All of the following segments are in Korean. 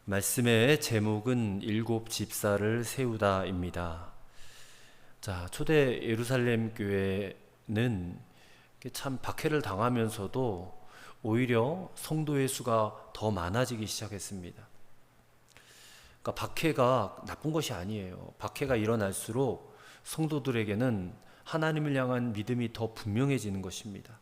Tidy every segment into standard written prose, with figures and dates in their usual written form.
말씀의 제목은 일곱 집사를 세우다입니다. 자, 초대 예루살렘 교회는 참 박해를 당하면서도 오히려 성도의 수가 더 많아지기 시작했습니다. 그러니까 박해가 나쁜 것이 아니에요. 박해가 일어날수록 성도들에게는 하나님을 향한 믿음이 더 분명해지는 것입니다.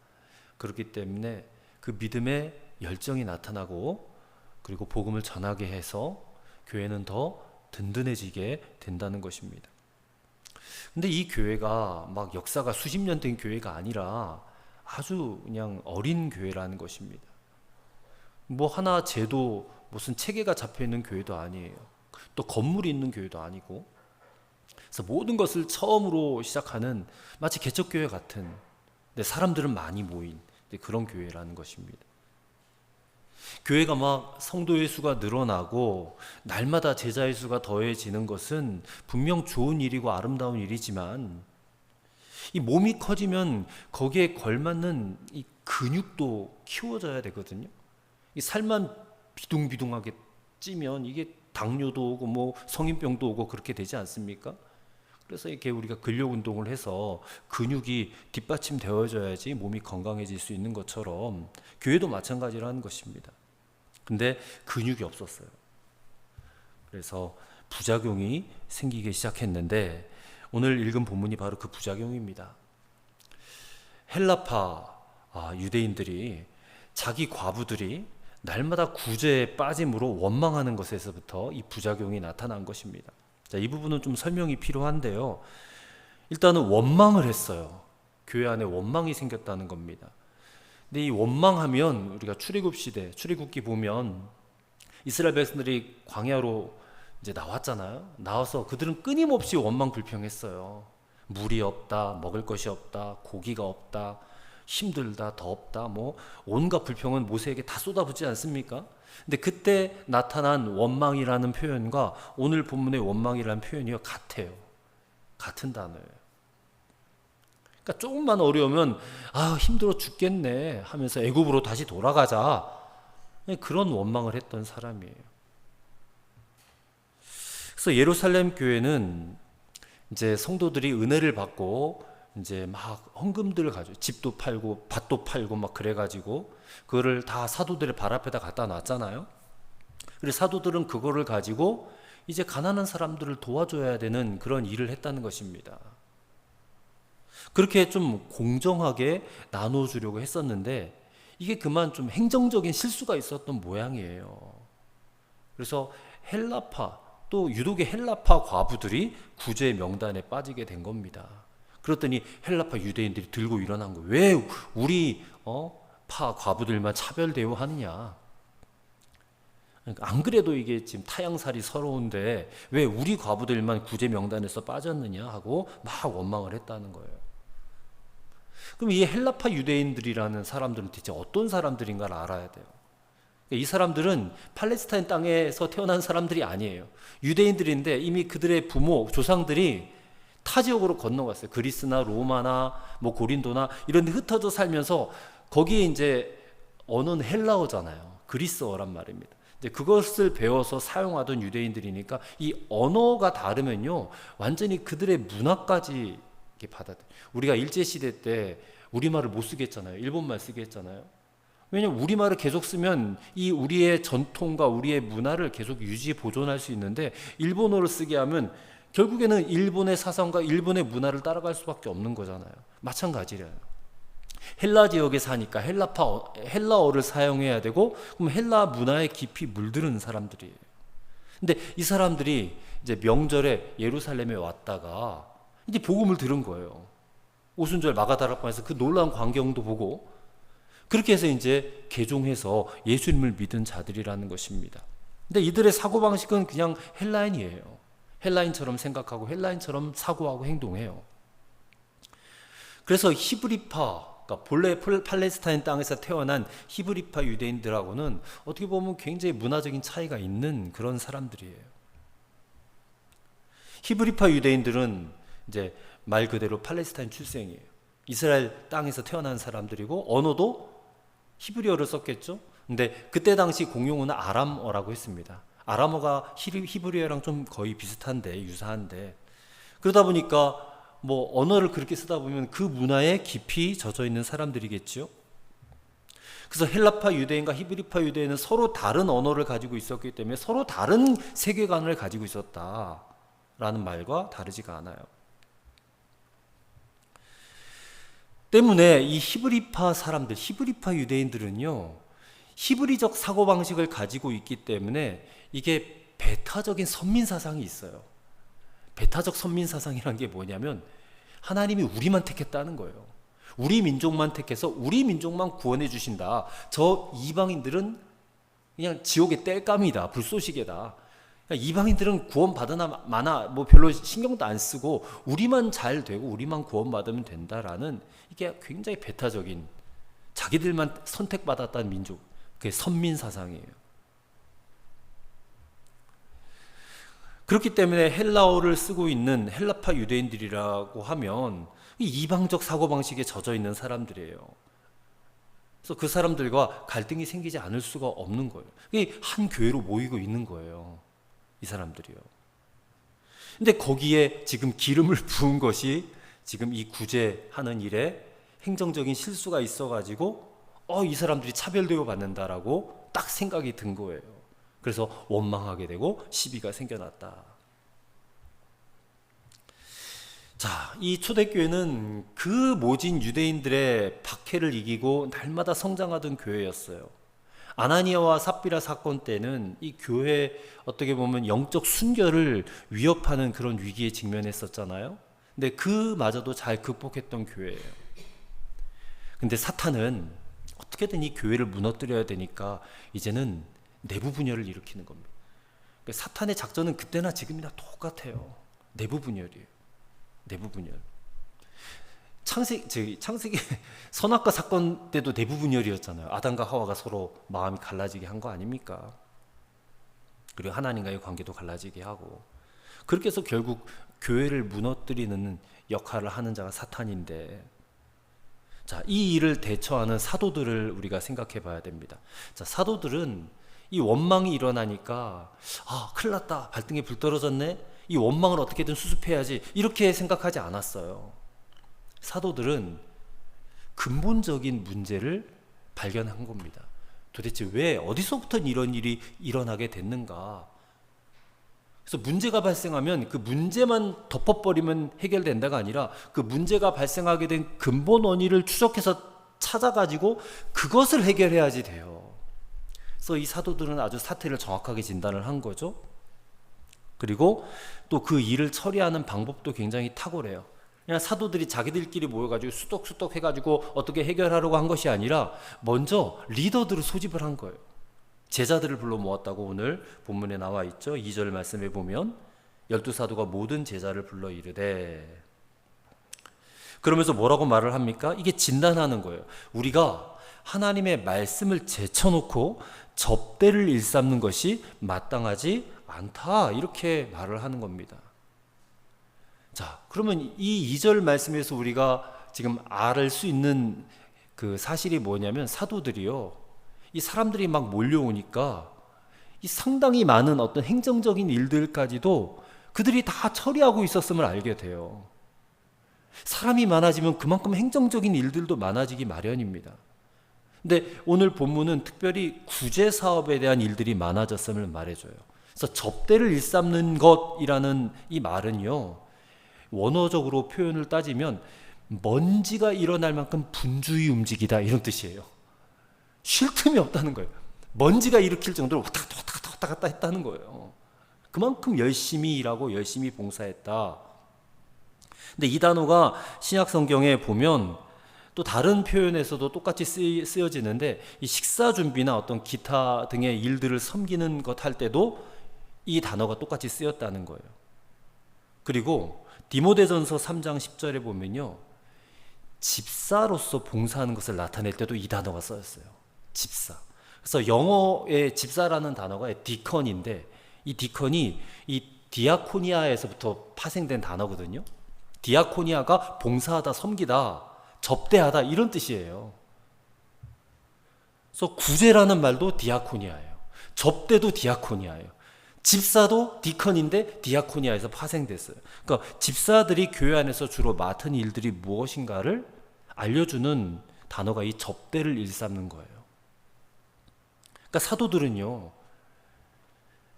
그렇기 때문에 그 믿음의 열정이 나타나고 그리고 복음을 전하게 해서 교회는 더 든든해지게 된다는 것입니다. 근데 이 교회가 막 역사가 수십 년 된 교회가 아니라 아주 그냥 어린 교회라는 것입니다. 뭐 하나 제도 무슨 체계가 잡혀 있는 교회도 아니에요. 또 건물이 있는 교회도 아니고. 그래서 모든 것을 처음으로 시작하는 마치 개척교회 같은, 근데 사람들은 많이 모인 그런 교회라는 것입니다. 교회가 막 성도의 수가 늘어나고 날마다 제자의 수가 더해지는 것은 분명 좋은 일이고 아름다운 일이지만 이 몸이 커지면 거기에 걸맞는 이 근육도 키워져야 되거든요. 이 살만 비둥비둥하게 찌면 이게 당뇨도 오고 뭐 성인병도 오고 그렇게 되지 않습니까? 그래서 이렇게 우리가 근력 운동을 해서 근육이 뒷받침되어져야지 몸이 건강해질 수 있는 것처럼 교회도 마찬가지라는 것입니다. 근데 근육이 없었어요. 그래서 부작용이 생기기 시작했는데 오늘 읽은 본문이 바로 그 부작용입니다. 헬라파 유대인들이 자기 과부들이 날마다 구제에 빠짐으로 원망하는 것에서부터 이 부작용이 나타난 것입니다. 자, 이 부분은 좀 설명이 필요한데요. 일단은 원망을 했어요. 교회 안에 원망이 생겼다는 겁니다. 근데 이 원망하면 우리가 출애굽 시대, 출애굽기 보면 이스라엘 백성들이 광야로 이제 나왔잖아요. 나와서 그들은 끊임없이 원망 불평했어요. 물이 없다, 먹을 것이 없다, 고기가 없다, 힘들다, 덥다, 뭐 온갖 불평은 모세에게 다 쏟아붓지 않습니까? 근데 그때 나타난 원망이라는 표현과 오늘 본문의 원망이라는 표현이 같아요. 같은 단어예요. 그러니까 조금만 어려우면 힘들어 죽겠네 하면서 애굽으로 다시 돌아가자, 그런 원망을 했던 사람이에요. 그래서 예루살렘 교회는 이제 성도들이 은혜를 받고 이제 막 헌금들을 가지고 집도 팔고 밭도 팔고 막 그래가지고 그거를 다 사도들의 발 앞에다 갖다 놨잖아요. 그래서 사도들은 그거를 가지고 이제 가난한 사람들을 도와줘야 되는 그런 일을 했다는 것입니다. 그렇게 좀 공정하게 나눠주려고 했었는데 이게 그만 좀 행정적인 실수가 있었던 모양이에요. 그래서 헬라파, 또 유독의 헬라파 과부들이 구제 명단에 빠지게 된 겁니다. 그랬더니 헬라파 유대인들이 들고 일어난 거예요. 왜 우리 파 과부들만 차별 대우하느냐? 그러니까 안 그래도 이게 지금 타양살이 서러운데 왜 우리 과부들만 구제 명단에서 빠졌느냐 하고 막 원망을 했다는 거예요. 그럼 이 헬라파 유대인들이라는 사람들은 대체 어떤 사람들인가를 알아야 돼요. 이 사람들은 팔레스타인 땅에서 태어난 사람들이 아니에요. 유대인들인데 이미 그들의 부모, 조상들이 타 지역으로 건너갔어요. 그리스나 로마나 뭐 고린도나 이런 데 흩어져 살면서 거기에 이제 언어는 헬라어잖아요. 그리스어란 말입니다. 이제 그것을 배워서 사용하던 유대인들이니까 이 언어가 다르면요, 완전히 그들의 문화까지 받아들여요. 우리가 일제시대 때 우리말을 못 쓰겠잖아요. 일본말 쓰게 했잖아요. 왜냐하면 우리말을 계속 쓰면 이 우리의 전통과 우리의 문화를 계속 유지 보존할 수 있는데 일본어를 쓰게 하면 결국에는 일본의 사상과 일본의 문화를 따라갈 수밖에 없는 거잖아요. 마찬가지래요. 헬라 지역에 사니까 헬라어를 사용해야 되고 그럼 헬라 문화에 깊이 물드는 사람들이에요. 근데 이 사람들이 이제 명절에 예루살렘에 왔다가 이제 복음을 들은 거예요. 오순절 마가다락방에서 그 놀라운 광경도 보고 그렇게 해서 이제 개종해서 예수님을 믿은 자들이라는 것입니다. 근데 이들의 사고방식은 그냥 헬라인이에요. 헬라인처럼 생각하고 헬라인처럼 사고하고 행동해요. 그래서 히브리파, 그러니까 본래 팔레스타인 땅에서 태어난 히브리파 유대인들하고는 어떻게 보면 굉장히 문화적인 차이가 있는 그런 사람들이에요. 히브리파 유대인들은 이제 말 그대로 팔레스타인 출생이에요. 이스라엘 땅에서 태어난 사람들이고 언어도 히브리어를 썼겠죠. 근데 그때 당시 공용어는 아람어라고 했습니다. 아람어가 히브리어랑 좀 거의 비슷한데, 유사한데, 그러다 보니까 뭐 언어를 그렇게 쓰다 보면 그 문화에 깊이 젖어 있는 사람들이겠죠. 그래서 헬라파 유대인과 히브리파 유대인은 서로 다른 언어를 가지고 있었기 때문에 서로 다른 세계관을 가지고 있었다라는 말과 다르지가 않아요. 때문에 이 히브리파 사람들, 히브리파 유대인들은요, 히브리적 사고방식을 가지고 있기 때문에 이게 배타적인 선민사상이 있어요. 배타적 선민사상이란 게 뭐냐면 하나님이 우리만 택했다는 거예요. 우리 민족만 택해서 우리 민족만 구원해 주신다. 저 이방인들은 그냥 지옥의 땔감이다. 불쏘시개다. 이방인들은 구원받으나 마나 뭐 별로 신경도 안 쓰고 우리만 잘 되고 우리만 구원받으면 된다라는, 이게 굉장히 배타적인, 자기들만 선택받았다는 민족, 그게 선민사상이에요. 그렇기 때문에 헬라어를 쓰고 있는 헬라파 유대인들이라고 하면 이방적 사고방식에 젖어 있는 사람들이에요. 그래서 그 사람들과 갈등이 생기지 않을 수가 없는 거예요. 한 교회로 모이고 있는 거예요, 이 사람들이요. 근데 거기에 지금 기름을 부은 것이 지금 이 구제하는 일에 행정적인 실수가 있어가지고 이 사람들이 차별대우 받는다라고 딱 생각이 든 거예요. 그래서 원망하게 되고 시비가 생겨났다. 자, 이 초대교회는 그 모진 유대인들의 박해를 이기고 날마다 성장하던 교회였어요. 아나니아와 삽비라 사건 때는 이 교회 어떻게 보면 영적 순결을 위협하는 그런 위기에 직면했었잖아요. 근데 그마저도 잘 극복했던 교회예요. 근데 사탄은 어떻게든 이 교회를 무너뜨려야 되니까 이제는 내부 분열을 일으키는 겁니다. 사탄의 작전은 그때나 지금이나 똑같아요. 내부 분열이에요. 내부 분열. 창세기 선악과 사건 때도 내부 분열이었잖아요. 아담과 하와가 서로 마음이 갈라지게 한 거 아닙니까? 그리고 하나님과의 관계도 갈라지게 하고, 그렇게 해서 결국 교회를 무너뜨리는 역할을 하는 자가 사탄인데, 자, 이 일을 대처하는 사도들을 우리가 생각해 봐야 됩니다. 자, 사도들은 이 원망이 일어나니까 큰일 났다, 발등에 불 떨어졌네, 이 원망을 어떻게든 수습해야지, 이렇게 생각하지 않았어요. 사도들은 근본적인 문제를 발견한 겁니다. 도대체 왜, 어디서부터 이런 일이 일어나게 됐는가. 그래서 문제가 발생하면 그 문제만 덮어버리면 해결된다가 아니라 그 문제가 발생하게 된 근본 원인을 추적해서 찾아가지고 그것을 해결해야지 돼요. 그래서 이 사도들은 아주 사태를 정확하게 진단을 한 거죠. 그리고 또 그 일을 처리하는 방법도 굉장히 탁월해요. 그냥 사도들이 자기들끼리 모여가지고 수덕수덕 해가지고 어떻게 해결하려고 한 것이 아니라 먼저 리더들을 소집을 한 거예요. 제자들을 불러 모았다고 오늘 본문에 나와 있죠. 2절 말씀에 보면 12사도가 모든 제자를 불러 이르되, 그러면서 뭐라고 말을 합니까? 이게 진단하는 거예요. 우리가 하나님의 말씀을 제쳐놓고 접대를 일삼는 것이 마땅하지 않다, 이렇게 말을 하는 겁니다. 자, 그러면 이 2절 말씀에서 우리가 지금 알 수 있는 그 사실이 뭐냐면, 사도들이요, 이 사람들이 막 몰려오니까 이 상당히 많은 어떤 행정적인 일들까지도 그들이 다 처리하고 있었음을 알게 돼요. 사람이 많아지면 그만큼 행정적인 일들도 많아지기 마련입니다. 근데 오늘 본문은 특별히 구제 사업에 대한 일들이 많아졌음을 말해줘요. 그래서 접대를 일삼는 것이라는 이 말은요, 원어적으로 표현을 따지면 먼지가 일어날 만큼 분주히 움직이다, 이런 뜻이에요. 쉴 틈이 없다는 거예요. 먼지가 일으킬 정도로 왔다 갔다 했다는 거예요. 그만큼 열심히 일하고 열심히 봉사했다. 근데 이 단어가 신약 성경에 보면 또 다른 표현에서도 똑같이 쓰여지는데, 이 식사 준비나 어떤 기타 등의 일들을 섬기는 것 할 때도 이 단어가 똑같이 쓰였다는 거예요. 그리고 디모데전서 3장 10절에 보면요, 집사로서 봉사하는 것을 나타낼 때도 이 단어가 쓰였어요. 집사. 그래서 영어의 집사라는 단어가 디컨인데, 이 디컨이 이 디아코니아에서부터 파생된 단어거든요. 디아코니아가 봉사하다, 섬기다, 접대하다, 이런 뜻이에요. 그래서 구제라는 말도 디아코니아예요. 접대도 디아코니아예요. 집사도 디컨인데 디아코니아에서 파생됐어요. 그러니까 집사들이 교회 안에서 주로 맡은 일들이 무엇인가를 알려주는 단어가 이 접대를 일삼는 거예요. 그러니까 사도들은요,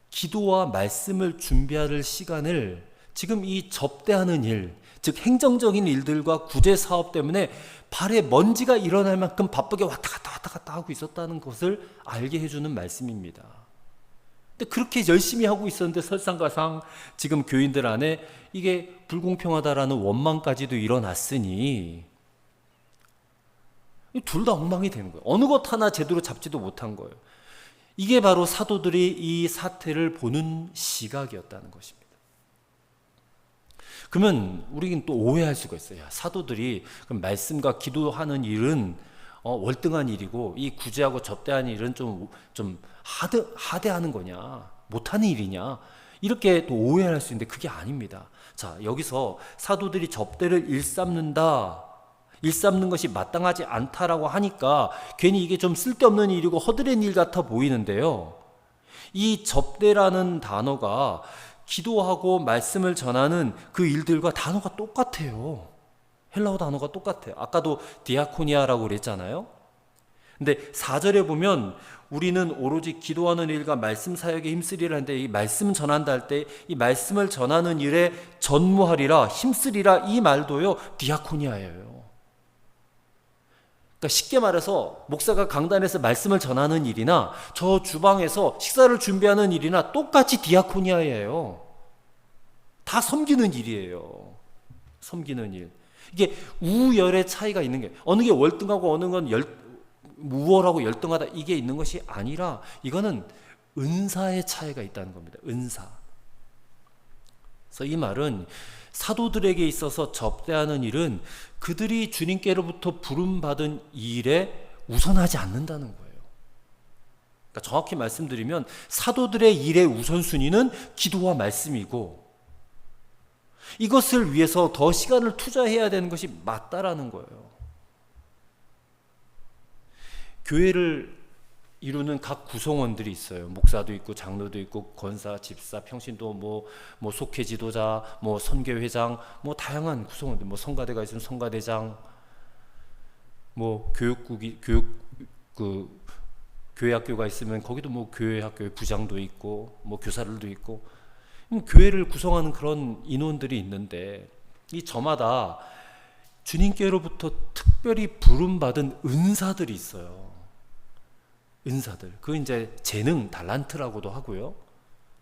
기도와 말씀을 준비할 시간을 지금 이 접대하는 일, 즉 행정적인 일들과 구제 사업 때문에 발에 먼지가 일어날 만큼 바쁘게 왔다 갔다 하고 있었다는 것을 알게 해주는 말씀입니다. 근데 그렇게 열심히 하고 있었는데 설상가상 지금 교인들 안에 이게 불공평하다라는 원망까지도 일어났으니 둘 다 엉망이 되는 거예요. 어느 것 하나 제대로 잡지도 못한 거예요. 이게 바로 사도들이 이 사태를 보는 시각이었다는 것입니다. 그러면 우리는 또 오해할 수가 있어요. 사도들이 그럼 말씀과 기도하는 일은 월등한 일이고 이 구제하고 접대하는 일은 좀 하대하는 거냐, 못하는 일이냐, 이렇게 또 오해할 수 있는데 그게 아닙니다. 자, 여기서 사도들이 접대를 일삼는 것이 마땅하지 않다라고 하니까 괜히 이게 좀 쓸데없는 일이고 허드렛 일 같아 보이는데요. 이 접대라는 단어가 기도하고 말씀을 전하는 그 일들과 단어가 똑같아요. 헬라어 단어가 똑같아요. 아까도 디아코니아라고 그랬잖아요. 근데 4절에 보면 우리는 오로지 기도하는 일과 말씀 사역에 힘쓰리라 하는데 이 말씀 전한다 할 때 이 말씀을 전하는 일에 전무하리라, 힘쓰리라, 이 말도요 디아코니아예요. 그러니까 쉽게 말해서 목사가 강단에서 말씀을 전하는 일이나 저 주방에서 식사를 준비하는 일이나 똑같이 디아코니아예요. 다 섬기는 일이에요. 섬기는 일. 이게 우열의 차이가 있는 게 어느 게 월등하고 어느 건 우월하고 열등하다 이게 있는 것이 아니라 이거는 은사의 차이가 있다는 겁니다. 은사. 그래서 이 말은 사도들에게 있어서 접대하는 일은 그들이 주님께로부터 부름받은 일에 우선하지 않는다는 거예요. 그러니까 정확히 말씀드리면 사도들의 일의 우선순위는 기도와 말씀이고 이것을 위해서 더 시간을 투자해야 되는 것이 맞다라는 거예요. 교회를 이루는 각 구성원들이 있어요. 목사도 있고 장로도 있고 권사, 집사, 평신도 뭐 속회 지도자, 뭐 선교회장, 뭐 다양한 구성원들, 뭐 성가대가 있으면 성가대장, 뭐 교회 학교가 있으면 거기도 뭐 교회 학교의 부장도 있고 뭐 교사들도 있고 교회를 구성하는 그런 인원들이 있는데 이 저마다 주님께로부터 특별히 부름받은 은사들이 있어요. 은사들. 그 이제 재능, 달란트라고도 하고요.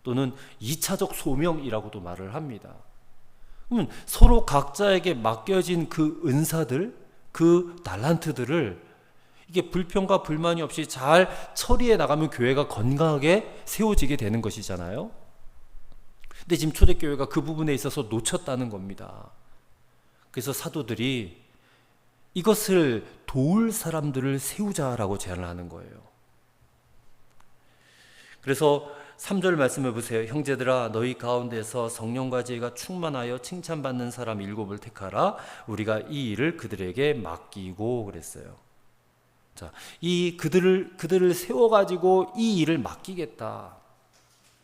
또는 2차적 소명이라고도 말을 합니다. 그러면 서로 각자에게 맡겨진 그 은사들, 그 달란트들을 이게 불평과 불만이 없이 잘 처리해 나가면 교회가 건강하게 세워지게 되는 것이잖아요. 근데 지금 초대교회가 그 부분에 있어서 놓쳤다는 겁니다. 그래서 사도들이 이것을 도울 사람들을 세우자라고 제안을 하는 거예요. 그래서 3절 말씀해 보세요. 형제들아 너희 가운데서 성령과 지혜가 충만하여 칭찬받는 사람 7을 택하라. 우리가 이 일을 그들에게 맡기고 그랬어요. 자, 이 그들을 세워가지고 이 일을 맡기겠다.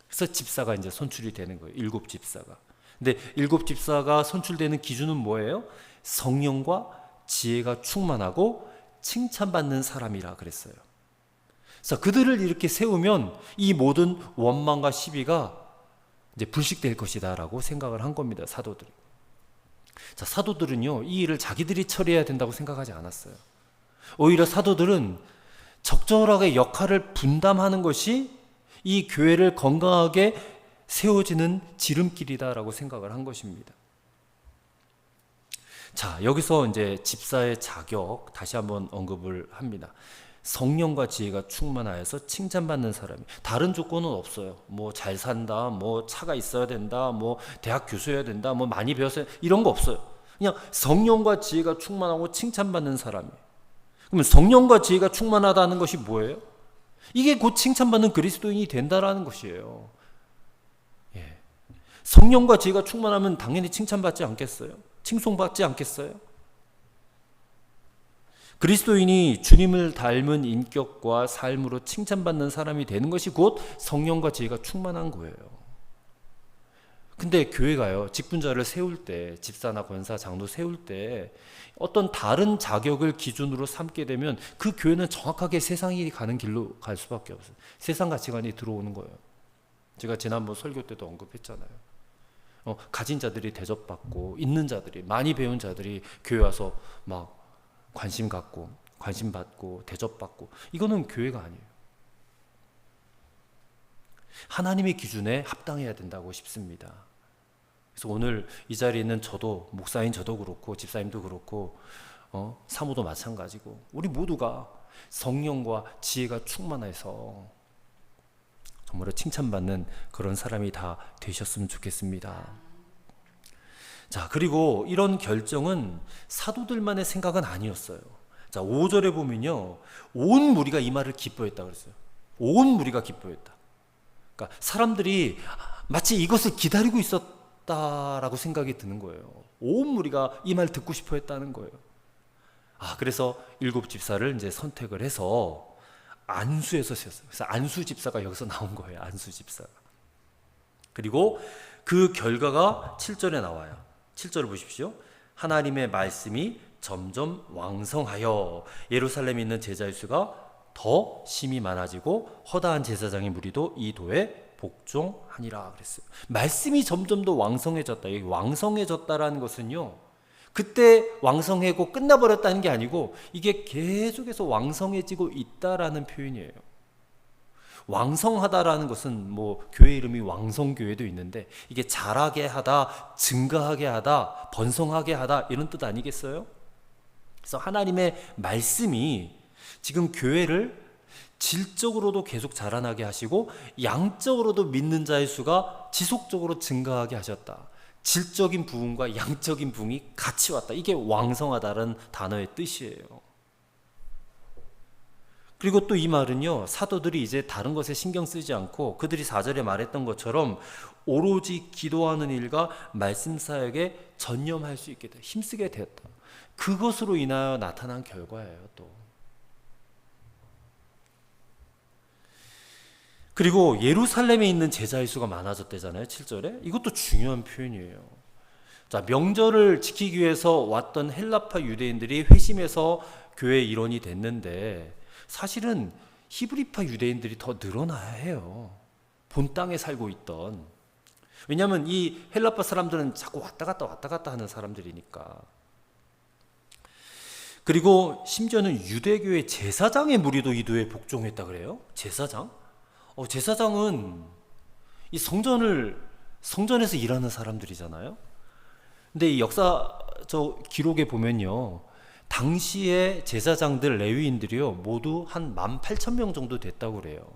그래서 집사가 이제 선출이 되는 거예요. 7 집사가. 근데 7 집사가 선출되는 기준은 뭐예요? 성령과 지혜가 충만하고 칭찬받는 사람이라 그랬어요. 그래서 그들을 이렇게 세우면 이 모든 원망과 시비가 이제 불식될 것이다라고 생각을 한 겁니다. 사도들이. 자, 사도들은요 이 일을 자기들이 처리해야 된다고 생각하지 않았어요. 오히려 사도들은 적절하게 역할을 분담하는 것이 이 교회를 건강하게 세워지는 지름길이다라고 생각을 한 것입니다. 자, 여기서 이제 집사의 자격 다시 한번 언급을 합니다. 성령과 지혜가 충만하여서 칭찬받는 사람이. 다른 조건은 없어요. 뭐 잘 산다, 뭐 차가 있어야 된다, 뭐 대학 교수여야 된다, 뭐 많이 배웠어야 이런 거 없어요. 그냥 성령과 지혜가 충만하고 칭찬받는 사람이. 그러면 성령과 지혜가 충만하다는 것이 뭐예요? 이게 곧 칭찬받는 그리스도인이 된다라는 것이에요. 예. 성령과 지혜가 충만하면 당연히 칭찬받지 않겠어요? 칭송받지 않겠어요? 그리스도인이 주님을 닮은 인격과 삶으로 칭찬받는 사람이 되는 것이 곧 성령과 지혜가 충만한 거예요. 근데 교회가요, 직분자를 세울 때, 집사나 권사, 장로 세울 때 어떤 다른 자격을 기준으로 삼게 되면 그 교회는 정확하게 세상이 가는 길로 갈 수밖에 없어요. 세상 가치관이 들어오는 거예요. 제가 지난번 설교 때도 언급했잖아요. 가진 자들이 대접받고 있는 자들이, 많이 배운 자들이 교회 와서 막 관심 갖고 관심 받고 대접받고, 이거는 교회가 아니에요. 하나님의 기준에 합당해야 된다고 싶습니다. 그래서 오늘 이 자리에 있는 저도, 목사인 저도 그렇고 집사님도 그렇고 사모도 마찬가지고, 우리 모두가 성령과 지혜가 충만해서 정말로 칭찬받는 그런 사람이 다 되셨으면 좋겠습니다. 자, 그리고 이런 결정은 사도들만의 생각은 아니었어요. 자, 5절에 보면요, 온 무리가 이 말을 기뻐했다 그랬어요. 온 무리가 기뻐했다. 그러니까 사람들이 마치 이것을 기다리고 있었다라고 생각이 드는 거예요. 온 무리가 이 말 듣고 싶어 했다는 거예요. 그래서 7 집사를 이제 선택을 해서 안수에서 세웠어요. 그래서 안수 집사가 여기서 나온 거예요. 안수 집사가. 그리고 그 결과가 7절에 나와요. 7절을 보십시오. 하나님의 말씀이 점점 왕성하여 예루살렘에 있는 제자의 수가 더 심히 많아지고 허다한 제사장의 무리도 이 도에 복종하니라 그랬어요. 말씀이 점점 더 왕성해졌다. 여기 왕성해졌다라는 것은요, 그때 왕성하고 끝나버렸다는 게 아니고 이게 계속해서 왕성해지고 있다라는 표현이에요. 왕성하다라는 것은 뭐 교회 이름이 왕성교회도 있는데, 이게 자라게 하다, 증가하게 하다, 번성하게 하다, 이런 뜻 아니겠어요? 그래서 하나님의 말씀이 지금 교회를 질적으로도 계속 자라나게 하시고 양적으로도 믿는 자의 수가 지속적으로 증가하게 하셨다. 질적인 부흥과 양적인 부흥이 같이 왔다. 이게 왕성하다는 단어의 뜻이에요. 그리고 또 이 말은요, 사도들이 이제 다른 것에 신경 쓰지 않고 그들이 4절에 말했던 것처럼 오로지 기도하는 일과 말씀 사역에 전념할 수 있게 돼, 힘쓰게 되었다. 그것으로 인하여 나타난 결과예요. 또 그리고 예루살렘에 있는 제자의 수가 많아졌대잖아요. 7절에. 이것도 중요한 표현이에요. 자, 명절을 지키기 위해서 왔던 헬라파 유대인들이 회심해서 교회의 일원이 됐는데, 사실은 히브리파 유대인들이 더 늘어나야 해요. 본 땅에 살고 있던. 왜냐하면 이 헬라파 사람들은 자꾸 왔다 갔다 하는 사람들이니까. 그리고 심지어는 유대교의 제사장의 무리도 이 도에 복종했다 그래요. 제사장? 제사장은 이 성전에서 일하는 사람들이잖아요. 근데 이 역사적 기록에 보면요, 당시의 제사장들, 레위인들이요, 모두 한 18,000명 정도 됐다고 그래요.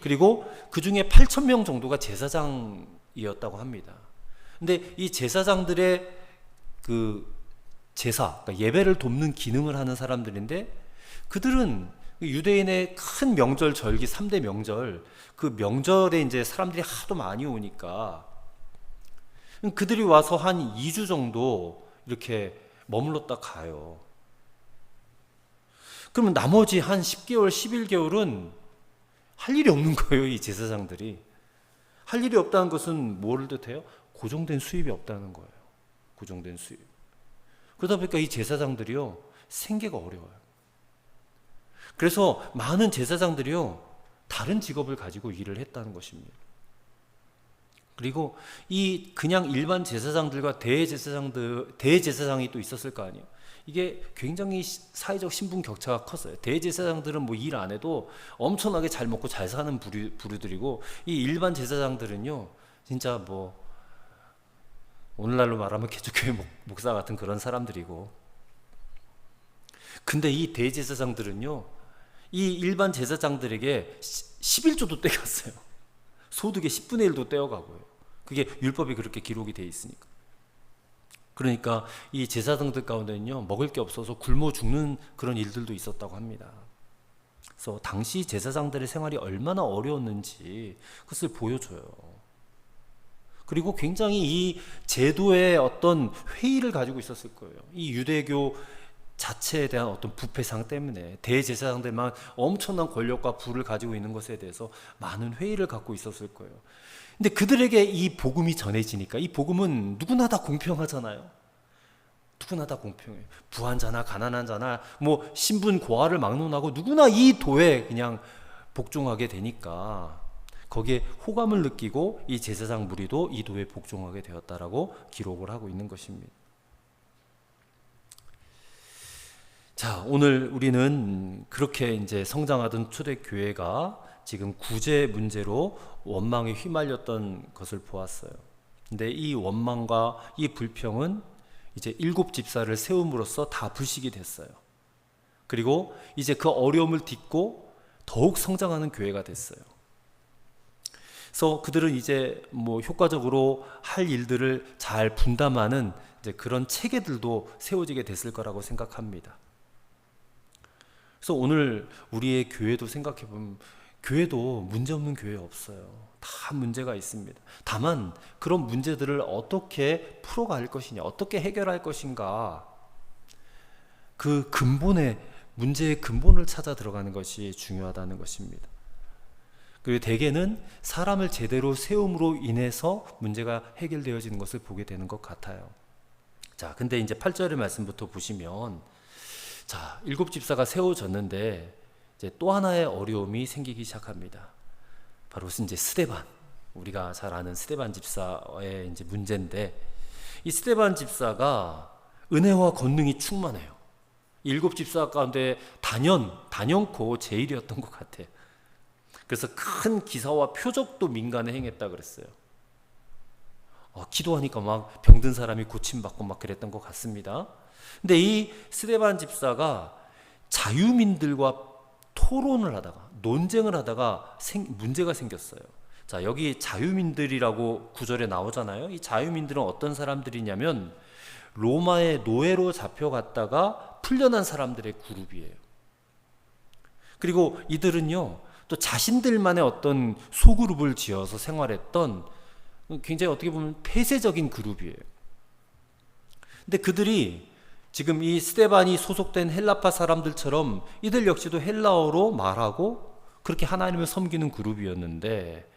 그리고 그 중에 8,000명 정도가 제사장이었다고 합니다. 근데 이 제사장들의 그 제사, 그러니까 예배를 돕는 기능을 하는 사람들인데, 그들은 유대인의 큰 명절, 절기 3대 명절, 그 명절에 이제 사람들이 하도 많이 오니까 그들이 와서 한 2주 정도 이렇게 머물렀다 가요. 그러면 나머지 한 10개월, 11개월은 할 일이 없는 거예요. 이 제사장들이. 할 일이 없다는 것은 뭐를 뜻해요? 고정된 수입이 없다는 거예요. 고정된 수입. 그러다 보니까 이 제사장들이요, 생계가 어려워요. 그래서 많은 제사장들이요, 다른 직업을 가지고 일을 했다는 것입니다. 그리고 이 그냥 일반 제사장들과 대제사장이 또 있었을 거 아니에요. 이게 굉장히 사회적 신분 격차가 컸어요. 대제사장들은 뭐 일 안 해도 엄청나게 잘 먹고 잘 사는 부류들이고, 이 일반 제사장들은요, 진짜 뭐 오늘날로 말하면 개척교회 목사 같은 그런 사람들이고. 근데 이 대제사장들은요, 이 일반 제사장들에게 11조도 떼갔어요. 소득의 10분의 1도 떼어가고요. 그게 율법이 그렇게 기록이 돼 있으니까. 그러니까 이 제사장들 가운데는요, 먹을 게 없어서 굶어 죽는 그런 일들도 있었다고 합니다. 그래서 당시 제사장들의 생활이 얼마나 어려웠는지 그것을 보여줘요. 그리고 굉장히 이 제도의 어떤 회의를 가지고 있었을 거예요. 이 유대교 자체에 대한 어떤 부패상 때문에 대제사장들만 엄청난 권력과 부를 가지고 있는 것에 대해서 많은 회의를 갖고 있었을 거예요. 근데 그들에게 이 복음이 전해지니까, 이 복음은 누구나 다 공평하잖아요. 누구나 다 공평해요. 부한 자나 가난한 자나 뭐 신분 고하를 막론하고 누구나 이 도에 그냥 복종하게 되니까 거기에 호감을 느끼고 이 제사장 무리도 이 도에 복종하게 되었다라고 기록을 하고 있는 것입니다. 자, 오늘 우리는 그렇게 이제 성장하던 초대교회가 지금 구제 문제로 원망에 휘말렸던 것을 보았어요. 근데 이 원망과 이 불평은 이제 7 집사를 세움으로써 다 불식이 됐어요. 그리고 이제 그 어려움을 딛고 더욱 성장하는 교회가 됐어요. 그래서 그들은 이제 뭐 효과적으로 할 일들을 잘 분담하는 이제 그런 체계들도 세워지게 됐을 거라고 생각합니다. 그래서 오늘 우리의 교회도 생각해 보면 교회도 문제 없는 교회 없어요. 다 문제가 있습니다. 다만 그런 문제들을 어떻게 풀어갈 것이냐, 어떻게 해결할 것인가, 그 근본의 문제의 근본을 찾아 들어가는 것이 중요하다는 것입니다. 그리고 대개는 사람을 제대로 세움으로 인해서 문제가 해결되어지는 것을 보게 되는 것 같아요. 자, 근데 이제 8절의 말씀부터 보시면, 자, 7 집사가 세워졌는데 이제 또 하나의 어려움이 생기기 시작합니다. 바로 이제 스데반, 우리가 잘 아는 스데반 집사의 이제 문제인데, 이 스데반 집사가 은혜와 권능이 충만해요. 7 집사 가운데 단연코 제일이었던 것 같아요. 그래서 큰 기사와 표적도 민간에 행했다 그랬어요. 기도하니까 막 병든 사람이 고침받고 막 그랬던 것 같습니다. 근데 이 스데반 집사가 자유민들과 토론을 하다가, 논쟁을 하다가 문제가 생겼어요. 자, 여기 자유민들이라고 구절에 나오잖아요. 이 자유민들은 어떤 사람들이냐면 로마의 노예로 잡혀갔다가 풀려난 사람들의 그룹이에요. 그리고 이들은요, 또 자신들만의 어떤 소그룹을 지어서 생활했던 굉장히 어떻게 보면 폐쇄적인 그룹이에요. 근데 그들이 지금 이 스데반이 소속된 헬라파 사람들처럼 이들 역시도 헬라어로 말하고 그렇게 하나님을 섬기는 그룹이었는데,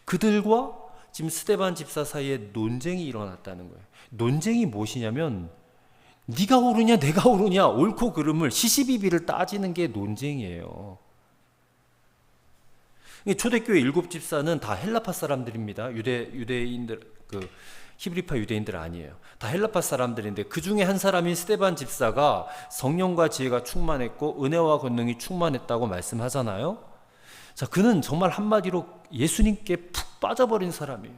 그들과 지금 스데반 집사 사이에 논쟁이 일어났다는 거예요. 논쟁이 무엇이냐면 네가 옳으냐 내가 옳으냐, 옳고 그름을 시시비비를 따지는 게 논쟁이에요. 초대교회 7 집사는 다 헬라파 사람들입니다. 유대인들, 히브리파 유대인들 아니에요. 다 헬라파 사람들인데 그 중에 한 사람인 스데반 집사가 성령과 지혜가 충만했고 은혜와 권능이 충만했다고 말씀하잖아요. 자, 그는 정말 한마디로 예수님께 푹 빠져버린 사람이에요.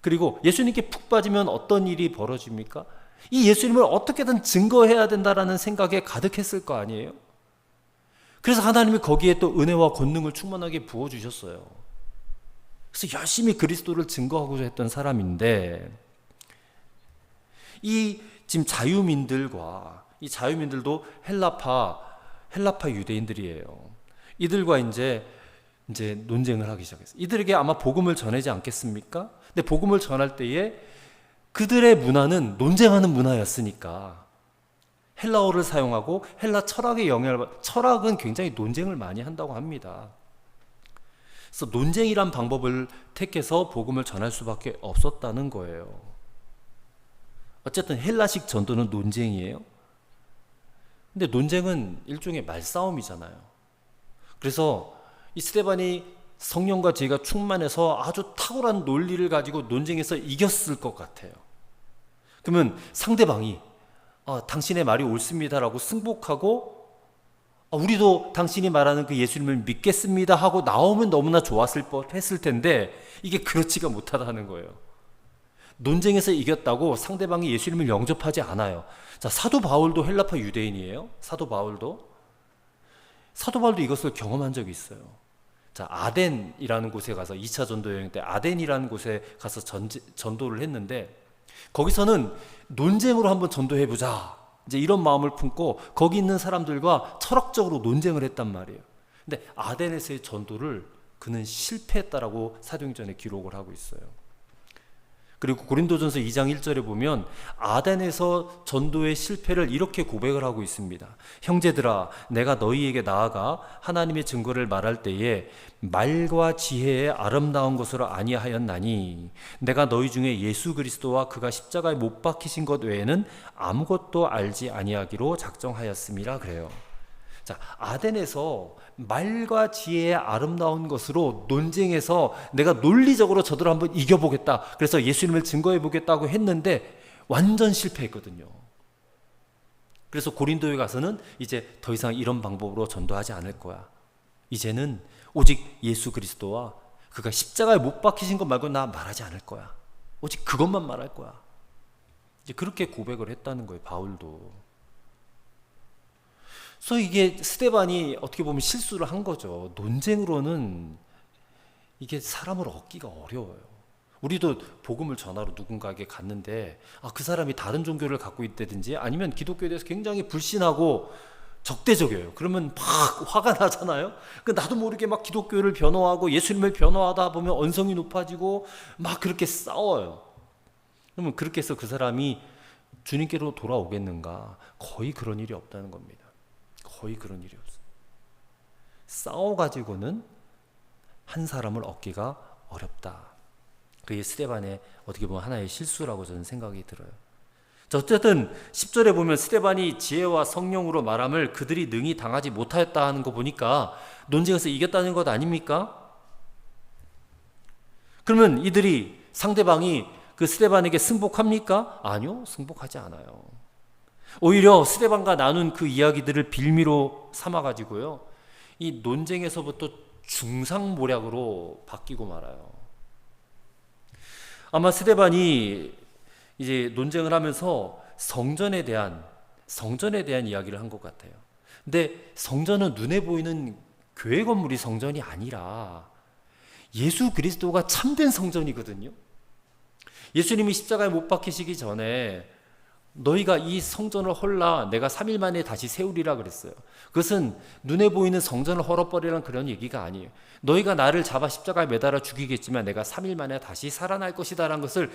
그리고 예수님께 푹 빠지면 어떤 일이 벌어집니까? 이 예수님을 어떻게든 증거해야 된다라는 생각에 가득했을 거 아니에요. 그래서 하나님이 거기에 또 은혜와 권능을 충만하게 부어주셨어요. 그래서 열심히 그리스도를 증거하고자 했던 사람인데, 이 지금 자유민들과, 이 자유민들도 헬라파 유대인들이에요. 이들과 이제 논쟁을 하기 시작했어요. 이들에게 아마 복음을 전하지 않겠습니까? 근데 복음을 전할 때에 그들의 문화는 논쟁하는 문화였으니까 헬라어를 사용하고 헬라 철학의 영향을 받, 철학은 굉장히 논쟁을 많이 한다고 합니다. 그래서 논쟁이란 방법을 택해서 복음을 전할 수밖에 없었다는 거예요. 어쨌든 헬라식 전도는 논쟁이에요. 근데 논쟁은 일종의 말싸움이잖아요. 그래서 이 스데반이 성령과 지혜가 충만해서 아주 탁월한 논리를 가지고 논쟁에서 이겼을 것 같아요. 그러면 상대방이 당신의 말이 옳습니다라고 승복하고 우리도 당신이 말하는 그 예수님을 믿겠습니다 하고 나오면 너무나 좋았을 뻔했을 텐데, 이게 그렇지가 못하다는 거예요. 논쟁에서 이겼다고 상대방이 예수님을 영접하지 않아요. 자, 사도 바울도 헬라파 유대인이에요. 사도 바울도 이것을 경험한 적이 있어요. 자, 아덴이라는 곳에 가서 2차 전도 여행 때 아덴이라는 곳에 가서 전도를 했는데, 거기서는 논쟁으로 한번 전도해보자, 이제 이런 마음을 품고 거기 있는 사람들과 철학적으로 논쟁을 했단 말이에요. 근데 아덴에서의 전도를 그는 실패했다라고 사도행전에 기록을 하고 있어요. 그리고 고린도전서 2장 1절에 보면 아덴에서 전도의 실패를 이렇게 고백을 하고 있습니다. 형제들아, 내가 너희에게 나아가 하나님의 증거를 말할 때에 말과 지혜의 아름다운 것으로 아니하였나니 내가 너희 중에 예수 그리스도와 그가 십자가에 못 박히신 것 외에는 아무것도 알지 아니하기로 작정하였음이라 그래요. 자, 아덴에서 말과 지혜의 아름다운 것으로 논쟁해서 내가 논리적으로 저들을 한번 이겨보겠다, 그래서 예수님을 증거해보겠다고 했는데 완전 실패했거든요. 그래서 고린도에 가서는 이제 더 이상 이런 방법으로 전도하지 않을 거야. 이제는 오직 예수 그리스도와 그가 십자가에 못 박히신 것 말고 나 말하지 않을 거야. 오직 그것만 말할 거야. 이제 그렇게 고백을 했다는 거예요, 바울도. 그래서 이게 스데반이 어떻게 보면 실수를 한 거죠. 논쟁으로는 이게 사람을 얻기가 어려워요. 우리도 복음을 전하러 누군가에게 갔는데 그 사람이 다른 종교를 갖고 있다든지 아니면 기독교에 대해서 굉장히 불신하고 적대적이에요. 그러면 막 화가 나잖아요. 나도 모르게 막 기독교를 변호하고 예수님을 변호하다 보면 언성이 높아지고 막 그렇게 싸워요. 그러면 그렇게 해서 그 사람이 주님께로 돌아오겠는가? 거의 그런 일이 없다는 겁니다. 거의 그런 일이 없어요. 싸워가지고는 한 사람을 얻기가 어렵다. 그게 스데반의 어떻게 보면 하나의 실수라고 저는 생각이 들어요. 자, 어쨌든 10절에 보면 스데반이 지혜와 성령으로 말함을 그들이 능히 당하지 못하였다 하는 거 보니까 논쟁에서 이겼다는 것 아닙니까? 그러면 이들이 상대방이 그 스데반에게 승복합니까? 아니요, 승복하지 않아요. 오히려 스데반과 나눈 그 이야기들을 빌미로 삼아가지고요, 이 논쟁에서부터 중상모략으로 바뀌고 말아요. 아마 스데반이 이제 논쟁을 하면서 성전에 대한 이야기를 한 것 같아요. 근데 성전은 눈에 보이는 교회 건물이 성전이 아니라 예수 그리스도가 참된 성전이거든요. 예수님이 십자가에 못 박히시기 전에 너희가 이 성전을 헐라 내가 3일 만에 다시 세우리라 그랬어요. 그것은 눈에 보이는 성전을 헐어버리라는 그런 얘기가 아니에요. 너희가 나를 잡아 십자가에 매달아 죽이겠지만 내가 3일 만에 다시 살아날 것이다 라는 것을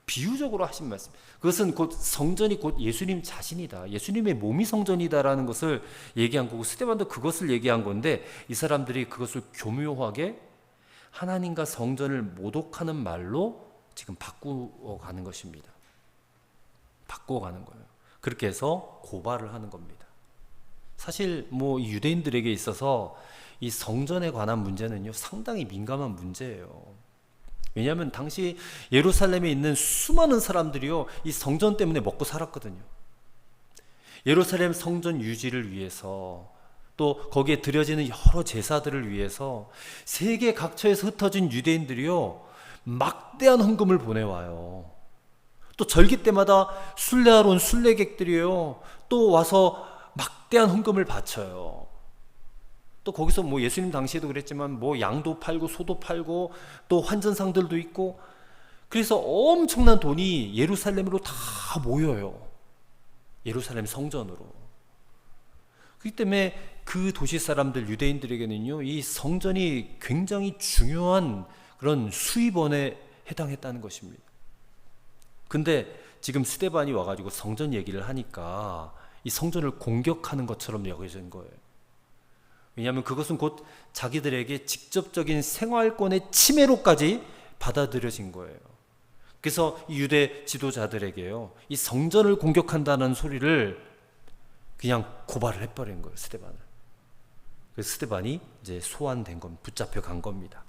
비유적으로 하신 말씀. 그것은 곧 성전이 곧 예수님 자신이다, 예수님의 몸이 성전이다라는 것을 얘기한 거고, 스데반도 그것을 얘기한 건데 이 사람들이 그것을 교묘하게 하나님과 성전을 모독하는 말로 지금 바꾸어가는 것입니다. 바꿔가는 거예요. 그렇게 해서 고발을 하는 겁니다. 사실 이 유대인들에게 있어서 이 성전에 관한 문제는요, 상당히 민감한 문제예요. 왜냐하면 당시 예루살렘에 있는 수많은 사람들이요, 이 성전 때문에 먹고 살았거든요. 예루살렘 성전 유지를 위해서, 또 거기에 드려지는 여러 제사들을 위해서 세계 각처에서 흩어진 유대인들이요, 막대한 헌금을 보내와요. 또 절기 때마다 순례하러 온 순례객들이요, 또 와서 막대한 헌금을 바쳐요. 또 거기서 예수님 당시에도 그랬지만 양도 팔고 소도 팔고 또 환전상들도 있고, 그래서 엄청난 돈이 예루살렘으로 다 모여요. 예루살렘 성전으로. 그렇기 때문에 그 도시 사람들 유대인들에게는요, 이 성전이 굉장히 중요한 그런 수입원에 해당했다는 것입니다. 근데 지금 스데반이 와가지고 성전 얘기를 하니까 이 성전을 공격하는 것처럼 여겨진 거예요. 왜냐하면 그것은 곧 자기들에게 직접적인 생활권의 침해로까지 받아들여진 거예요. 그래서 이 유대 지도자들에게요, 이 성전을 공격한다는 소리를 그냥 고발을 해버린 거예요, 스데반을. 그래서 스데반이 이제 소환된 건, 붙잡혀 간 겁니다.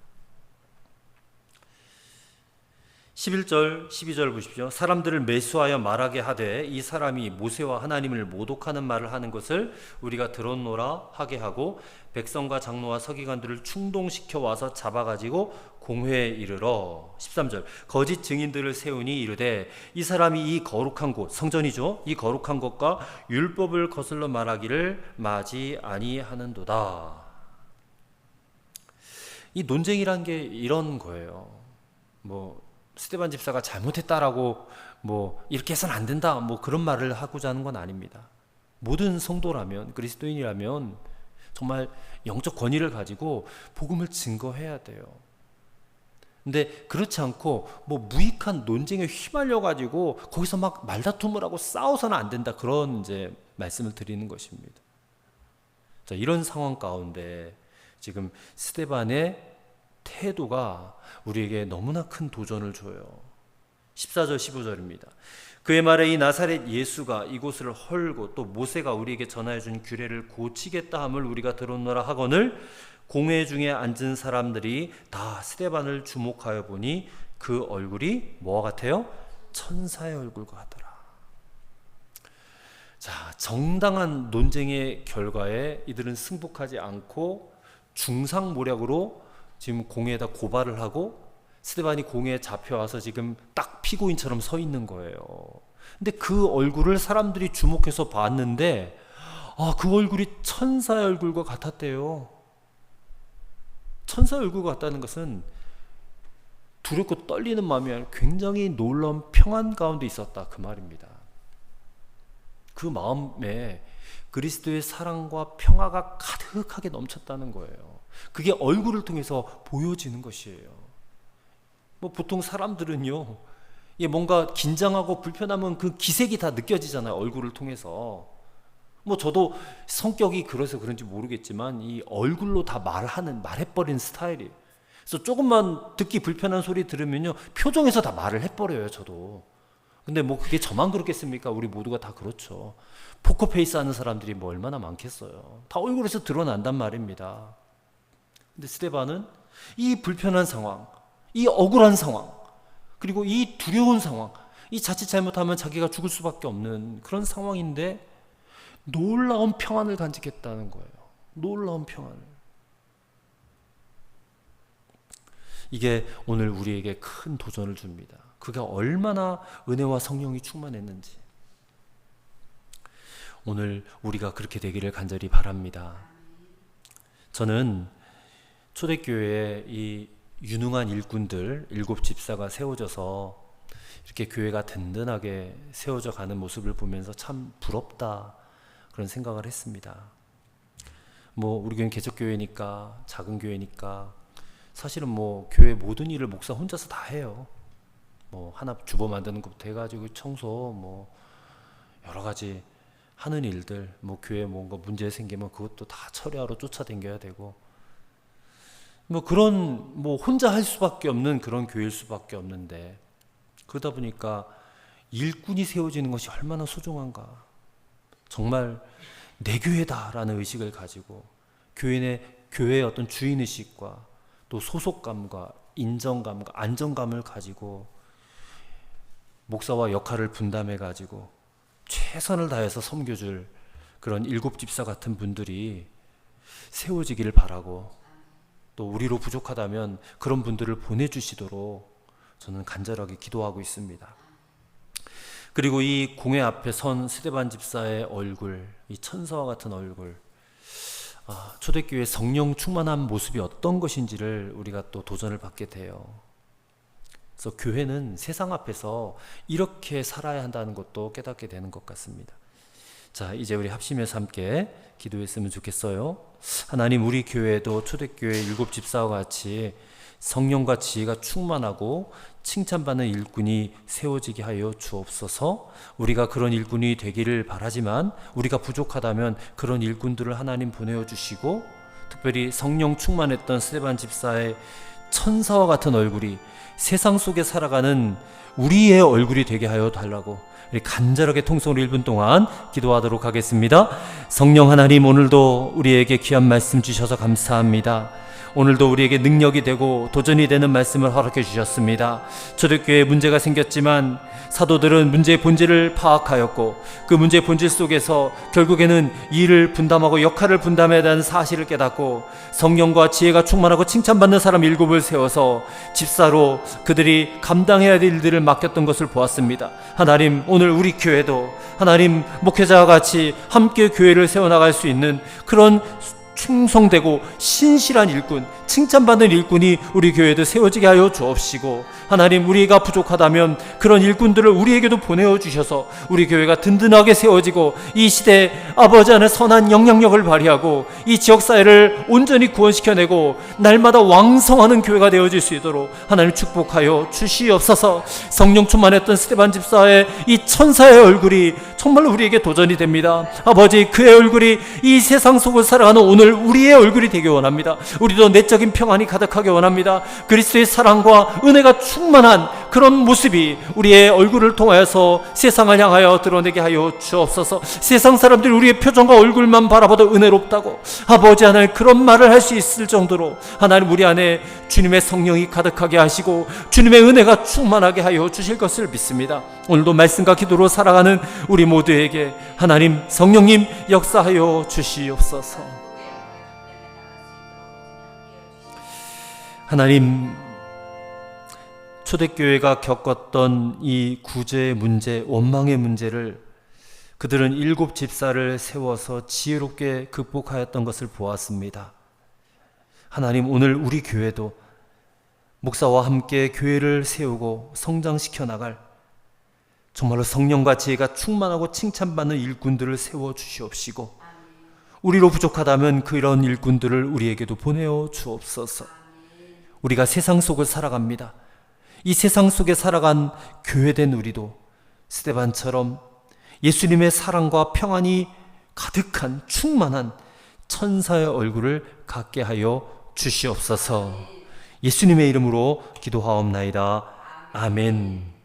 11절, 12절 보십시오. 사람들을 매수하여 말하게 하되 이 사람이 모세와 하나님을 모독하는 말을 하는 것을 우리가 들었노라 하게 하고 백성과 장로와 서기관들을 충동시켜 와서 잡아가지고 공회에 이르러. 13절, 거짓 증인들을 세우니 이르되 이 사람이 이 거룩한 곳, 성전이죠, 이 거룩한 것과 율법을 거슬러 말하기를 마지 아니하는도다. 이 논쟁이란 게 이런 거예요. 스데반 집사가 잘못했다라고 이렇게 해서는 안 된다 그런 말을 하고자 하는 건 아닙니다. 모든 성도라면, 그리스도인이라면 정말 영적 권위를 가지고 복음을 증거해야 돼요. 근데 그렇지 않고 뭐 무익한 논쟁에 휘말려 가지고 거기서 막 말다툼을 하고 싸워서는 안 된다, 그런 이제 말씀을 드리는 것입니다. 자, 이런 상황 가운데 지금 스데반의 태도가 우리에게 너무나 큰 도전을 줘요. 14절 15절입니다. 그의 말에 이 나사렛 예수가 이곳을 헐고 또 모세가 우리에게 전하여 준 규례를 고치겠다 함을 우리가 들었노라 하거늘 공회 중에 앉은 사람들이 다 스데반을 주목하여 보니 그 얼굴이 뭐와 같아요? 천사의 얼굴과 같더라. 자, 정당한 논쟁의 결과에 이들은 승복하지 않고 중상모략으로 지금 공회에다 고발을 하고 스데반이 공회에 잡혀와서 지금 딱 피고인처럼 서 있는 거예요. 근데 그 얼굴을 사람들이 주목해서 봤는데 그 얼굴이 천사의 얼굴과 같았대요. 천사의 얼굴과 같다는 것은 두렵고 떨리는 마음이 아니라 굉장히 놀라운 평안 가운데 있었다, 그 말입니다. 그 마음에 그리스도의 사랑과 평화가 가득하게 넘쳤다는 거예요. 그게 얼굴을 통해서 보여지는 것이에요. 뭐 보통 사람들은요, 뭔가 긴장하고 불편하면 그 기색이 다 느껴지잖아요, 얼굴을 통해서. 뭐 저도 성격이 그래서 그런지 모르겠지만 이 얼굴로 다 말해버리는 스타일이에요. 그래서 조금만 듣기 불편한 소리 들으면요, 표정에서 다 말을 해버려요, 저도. 근데 뭐 그게 저만 그렇겠습니까? 우리 모두가 다 그렇죠. 포커페이스 하는 사람들이 뭐 얼마나 많겠어요. 다 얼굴에서 드러난단 말입니다. 근데 스데반은 이 불편한 상황, 이 억울한 상황, 그리고 이 두려운 상황, 이 자칫 잘못하면 자기가 죽을 수밖에 없는 그런 상황인데 놀라운 평안을 간직했다는 거예요. 놀라운 평안을. 이게 오늘 우리에게 큰 도전을 줍니다. 그가 얼마나 은혜와 성령이 충만했는지. 오늘 우리가 그렇게 되기를 간절히 바랍니다. 저는 초대교회에 이 유능한 일꾼들 7 집사가 세워져서 이렇게 교회가 든든하게 세워져 가는 모습을 보면서 참 부럽다, 그런 생각을 했습니다. 뭐 우리 교회는 개척교회니까, 작은 교회니까 사실은 뭐 교회 모든 일을 목사 혼자서 다 해요. 뭐 하나 주보 만드는 것부터 해가지고 청소, 뭐 여러 가지 하는 일들, 뭐 교회 뭔가 문제 생기면 그것도 다 처리하러 쫓아다녀야 되고, 뭐 그런 뭐 혼자 할 수밖에 없는 그런 교회일 수밖에 없는데, 그러다 보니까 일꾼이 세워지는 것이 얼마나 소중한가. 정말 내 교회다라는 의식을 가지고 교회의 어떤 주인의식과 또 소속감과 인정감과 안정감을 가지고 목사와 역할을 분담해 가지고 최선을 다해서 섬겨줄 그런 7 집사 같은 분들이 세워지기를 바라고, 또 우리로 부족하다면 그런 분들을 보내주시도록 저는 간절하게 기도하고 있습니다. 그리고 이 공회 앞에 선 스데반 집사의 얼굴, 이 천사와 같은 얼굴, 초대교회 성령 충만한 모습이 어떤 것인지를 우리가 또 도전을 받게 돼요. 그래서 교회는 세상 앞에서 이렇게 살아야 한다는 것도 깨닫게 되는 것 같습니다. 자, 이제 우리 합심해서 함께 기도했으면 좋겠어요. 하나님, 우리 교회도 초대교회 7 집사와 같이 성령과 지혜가 충만하고 칭찬받는 일꾼이 세워지게 하여 주옵소서. 우리가 그런 일꾼이 되기를 바라지만 우리가 부족하다면 그런 일꾼들을 하나님 보내어 주시고, 특별히 성령 충만했던 스데반 집사의 천사와 같은 얼굴이 세상 속에 살아가는 우리의 얼굴이 되게 하여 달라고 우리 간절하게 통성으로 1분 동안 기도하도록 하겠습니다. 성령 하나님, 오늘도 우리에게 귀한 말씀 주셔서 감사합니다. 오늘도 우리에게 능력이 되고 도전이 되는 말씀을 허락해 주셨습니다. 초대교회에 문제가 생겼지만 사도들은 문제의 본질을 파악하였고, 그 문제의 본질 속에서 결국에는 일을 분담하고 역할을 분담해야 하는 사실을 깨닫고 성령과 지혜가 충만하고 칭찬받는 사람 7을 세워서 집사로 그들이 감당해야 될 일들을 맡겼던 것을 보았습니다. 하나님, 오늘 우리 교회도 하나님 목회자와 같이 함께 교회를 세워나갈 수 있는 그런 충성되고 신실한 일꾼, 칭찬받는 일꾼이 우리 교회에도 세워지게 하여 주옵시고, 하나님, 우리가 부족하다면 그런 일꾼들을 우리에게도 보내어 주셔서 우리 교회가 든든하게 세워지고 이 시대에 아버지 안에 선한 영향력을 발휘하고 이 지역사회를 온전히 구원시켜내고 날마다 왕성하는 교회가 되어질 수 있도록 하나님 축복하여 주시옵소서. 성령 충만했던 스데반 집사의 이 천사의 얼굴이 정말로 우리에게 도전이 됩니다. 아버지, 그의 얼굴이 이 세상 속을 살아가는 오늘 우리의 얼굴이 되기 원합니다. 우리도 내적인 평안이 가득하게 원합니다. 그리스도의 사랑과 은혜가 충만한 그런 모습이 우리의 얼굴을 통하여서 세상을 향하여 드러내게 하여 주옵소서. 세상 사람들이 우리의 표정과 얼굴만 바라봐도 은혜롭다고, 아버지 하나님, 그런 말을 할 수 있을 정도로 하나님, 우리 안에 주님의 성령이 가득하게 하시고 주님의 은혜가 충만하게 하여 주실 것을 믿습니다. 오늘도 말씀과 기도로 살아가는 우리 모두에게 하나님, 성령님 역사하여 주시옵소서. 하나님, 초대교회가 겪었던 이 구제의 문제, 원망의 문제를 그들은 7 집사를 세워서 지혜롭게 극복하였던 것을 보았습니다. 하나님, 오늘 우리 교회도 목사와 함께 교회를 세우고 성장시켜 나갈 정말로 성령과 지혜가 충만하고 칭찬받는 일꾼들을 세워 주시옵시고, 우리로 부족하다면 그런 일꾼들을 우리에게도 보내어 주옵소서. 우리가 세상 속을 살아갑니다. 이 세상 속에 살아간 교회된 우리도 스데반처럼 예수님의 사랑과 평안이 가득한 충만한 천사의 얼굴을 갖게 하여 주시옵소서. 예수님의 이름으로 기도하옵나이다. 아멘.